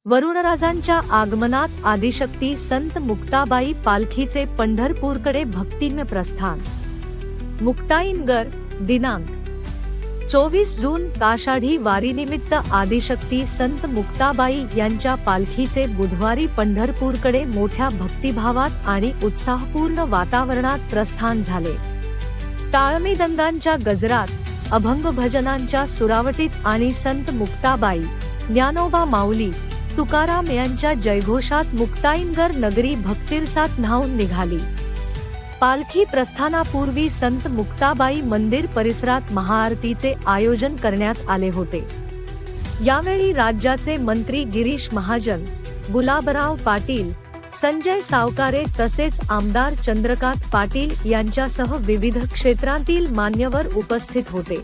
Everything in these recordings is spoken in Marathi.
वरुणराजांच्या आगमनात आदिशक्ती संत मुक्ताबाई पालखीचे पंढरपूरकडे भक्तिमय प्रस्थान। मुक्ताईनगर दिनांक 24 जून आषाढी वारीनिमित्त आदिशक्ती संत मुक्ताबाई यांच्या पालखीचे बुधवारी पंढरपूरकडे मोठ्या भक्तिभावात आणि उत्साहपूर्ण वातावरणात प्रस्थान झाले। टाळमृदंगांच्या गजरात, अभंग भजनांच्या सुरावटीत आणि संत मुक्ताबाई, ज्ञानोबा माऊली, तुकाराम यांच्या जयघोषात मुक्ताईनगर नगरी भक्तिरसात न्हाऊन निघाली। पालखी प्रस्थानापूर्वी संत मुक्ताबाई मंदिर परिसरात महाआरतीचे आयोजन करण्यात आले होते। यावेळी राज्याचे मंत्री गिरीश महाजन, गुलाबराव पाटील, संजय सावकारे तसेच आमदार चंद्रकांत पाटील यांच्यासह विविध क्षेत्रातील मान्यवर उपस्थित होते।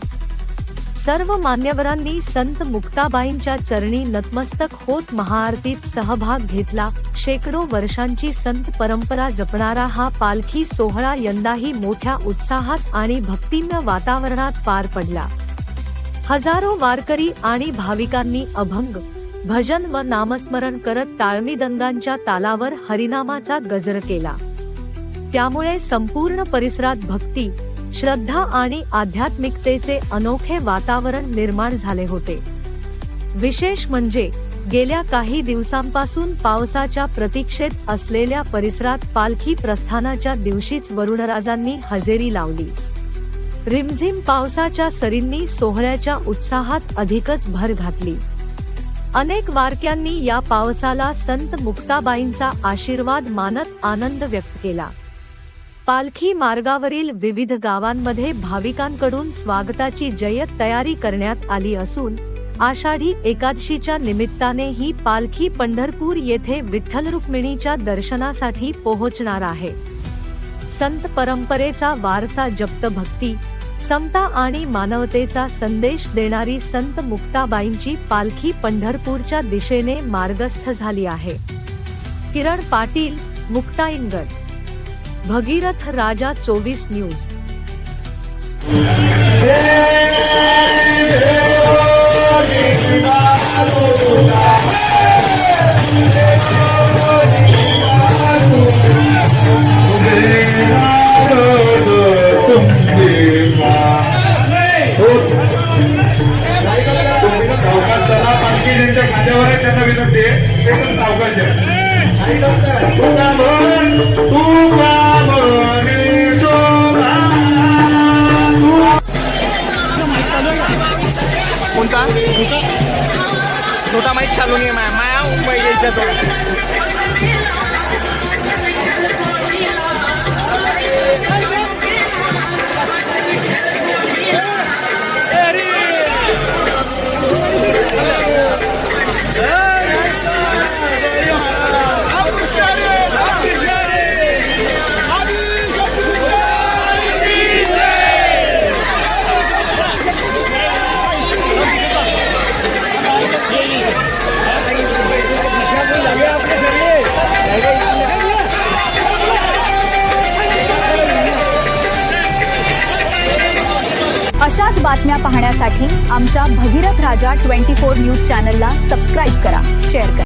सर्व मान्यवरांनी संत मुक्ताबाईंच्या चरणी नतमस्तक होत महाआरतीत सहभाग घेतला। शेकडो वर्षांची संत परंपरा जपणारा हा पालखी सोहळा यंदाही मोठ्या उत्साहात आणि भक्तिमय वातावरणात पार पडला। हजारो वारकरी आणि भाविकांनी अभंग, भजन व नामस्मरण करत टाळमृदंगांच्या तालावर हरिनामाचा गजर केला। त्यामुळे संपूर्ण परिसरात भक्ती, श्रद्धा आणि आध्यात्मिकतेचे अनोखे वातावरण निर्माण झाले होते। विशेष म्हणजे गेल्या काही दिवसांपासून पावसाच्या प्रतीक्षेत असलेल्या परिसरात पालखी प्रस्थानाच्या दिवशीच वरुणराजांनी हजेरी लावली। रिमझिम पावसाच्या सरींनी सोहळ्याच्या उत्साहात अधिकच भर घातली। अनेक वारक्यांनी या पावसाला संत मुक्ताबाईंचा आशीर्वाद मानत आनंद व्यक्त केला। पालखी मार्गावरील विविध गावांमध्ये भाविकांकडून स्वागताची जय्यत तयारी करण्यात आली असून आषाढी एकादशीच्या निमित्ताने ही पालखी पंढरपूर येथे विठ्ठल रुक्मिणीच्या दर्शनासाठी पोहोचणार आहे। संत परंपरेचा वारसा जपत भक्ती, समता आणि मानवतेचा संदेश देणारी संत मुक्ताबाईंची पालखी पंढरपूरच्या दिशेने मार्गस्थ झाली आहे। किरण पाटील, मुक्ताईनगर, भगीरथ राजा 24 न्यूज। कोणता छोटा माईक चालू नाही माया मुंबई यायचा तो अशाच बातम्या पाहण्यासाठी आमच्या भगीरथ राजा 24 न्यूज चॅनलला सबस्क्राईब करा, शेअर करा।